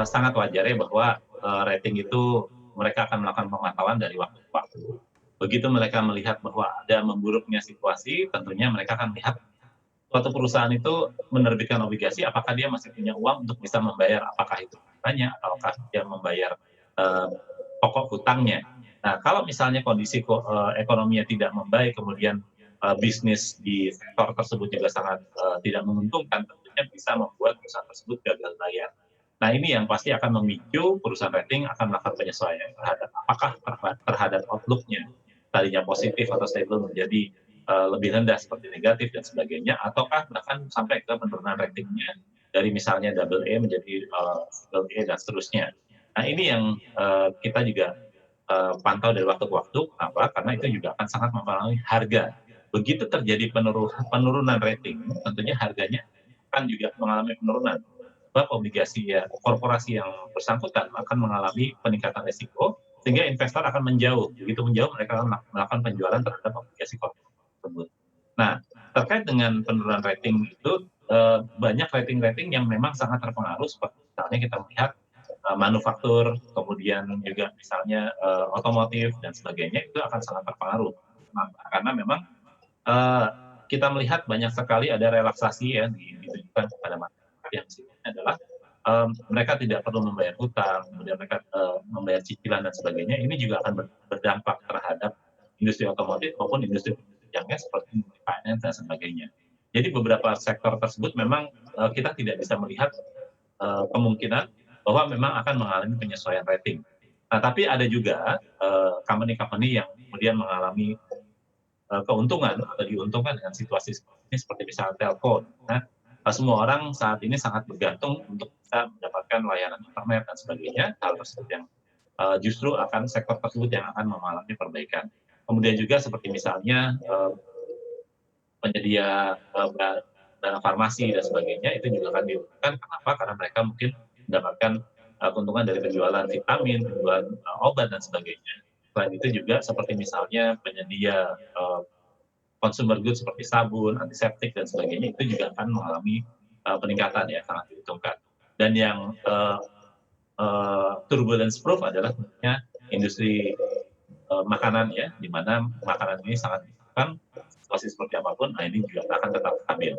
Sangat wajar ya bahwa, rating itu mereka akan melakukan pemantauan dari waktu ke waktu. Begitu mereka melihat bahwa ada memburuknya situasi, tentunya mereka akan melihat suatu perusahaan itu menerbitkan obligasi, apakah dia masih punya uang untuk bisa membayar, apakah itu hutangnya ataukah dia membayar, eee, pokok hutangnya. Nah, kalau misalnya kondisi ekonominya tidak membaik, kemudian, bisnis di sektor tersebut juga sangat, tidak menguntungkan, tentunya bisa membuat perusahaan tersebut gagal bayar. Nah, ini yang pasti akan memicu perusahaan rating akan melakukan penyesuaian terhadap apakah terhadap outlook-nya, tadinya positif atau stable menjadi lebih rendah seperti negatif dan sebagainya, ataukah bahkan sampai ke penurunan ratingnya dari misalnya double A menjadi, single A dan seterusnya. Nah, ini yang, kita juga, pantau dari waktu ke waktu, kenapa? Karena itu juga akan sangat mempengaruhi harga. Begitu terjadi penurunan rating, tentunya harganya akan juga mengalami penurunan. Sebab obligasi ya korporasi yang bersangkutan akan mengalami peningkatan risiko, sehingga investor akan menjauh. Begitu menjauh mereka akan melakukan penjualan terhadap obligasi korporasi tersebut. Nah, terkait dengan penurunan rating itu, banyak rating-rating yang memang sangat terpengaruh seperti misalnya kita melihat, manufaktur, kemudian juga misalnya, otomotif dan sebagainya itu akan sangat terpengaruh. Kenapa? Karena memang, eee, kita melihat banyak sekali ada relaksasi ya ditujukan kepada masyarakat yang sifatnya adalah, mereka tidak perlu membayar hutang, kemudian mereka, membayar cicilan dan sebagainya, ini juga akan berdampak terhadap industri otomotif maupun industri penunjangnya seperti finance dan sebagainya. Jadi beberapa sektor tersebut memang, kita tidak bisa melihat, kemungkinan bahwa memang akan mengalami penyesuaian rating. Nah, tapi ada juga, company-company yang kemudian mengalami keuntungan atau diuntungkan dengan situasi seperti ini, seperti misalnya telco, di mana, semua orang saat ini sangat bergantung untuk bisa mendapatkan layanan internet dan sebagainya, hal tersebut yang, justru akan sektor tersebut yang akan mengalami perbaikan. Kemudian juga seperti misalnya, penyedia, barang farmasi dan sebagainya, itu juga akan diuntungkan, kenapa? Karena mereka mungkin mendapatkan, keuntungan dari penjualan vitamin, penjualan, obat dan sebagainya. Selain itu juga seperti misalnya penyedia, consumer goods seperti sabun, antiseptik dan sebagainya itu juga akan mengalami, peningkatan ya, sangat diuntungkan. Dan yang, turbulence proof adalah tentunya industri, makanan ya, di mana makanan ini sangat dibutuhkan, situasi seperti apapun, nah ini juga akan tetap stabil.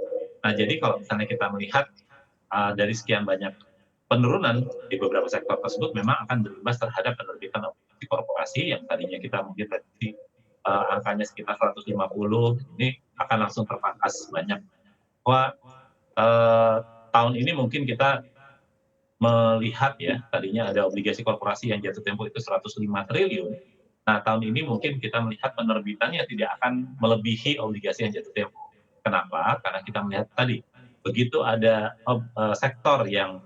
Nah, jadi kalau misalnya kita melihat, dari sekian banyak penurunan di beberapa sektor tersebut memang akan berimbas terhadap penerbitan obligasi korporasi yang tadinya kita mungkin prediksi, angkanya sekitar 150, ini akan langsung terpangkas banyak. Bahwa, eee, tahun ini mungkin kita melihat ya, tadinya ada obligasi korporasi yang jatuh tempo itu 105 triliun. Nah, tahun ini mungkin kita melihat penerbitannya tidak akan melebihi obligasi yang jatuh tempo. Kenapa? Karena kita melihat tadi, begitu ada sektor yang,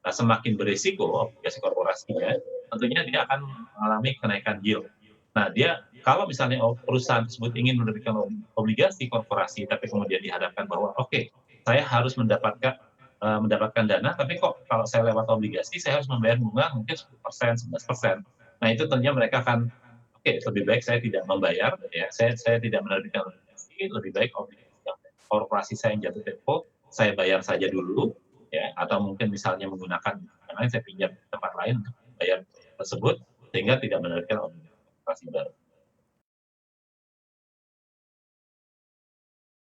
semakin berisiko obligasi korporasinya, tentunya dia akan mengalami kenaikan yield. Nah, dia kalau misalnya perusahaan tersebut ingin menerbitkan obligasi korporasi, tapi kemudian dihadapkan bahwa, "Oke, saya harus mendapatkan dana, tapi kok kalau saya lewat obligasi saya harus membayar bunga mungkin 10%, 11%." Nah, itu tentunya mereka akan, "Oke, lebih baik saya tidak membayar ya, saya tidak menerbitkan obligasi, lebih baik obligasi yang korporasi saya yang jatuh tempo, saya bayar saja dulu ya, atau mungkin misalnya menggunakan yang lain, saya pinjam di tempat lain untuk bayar tersebut, sehingga tidak menerbitkan obligasi korporasi baru."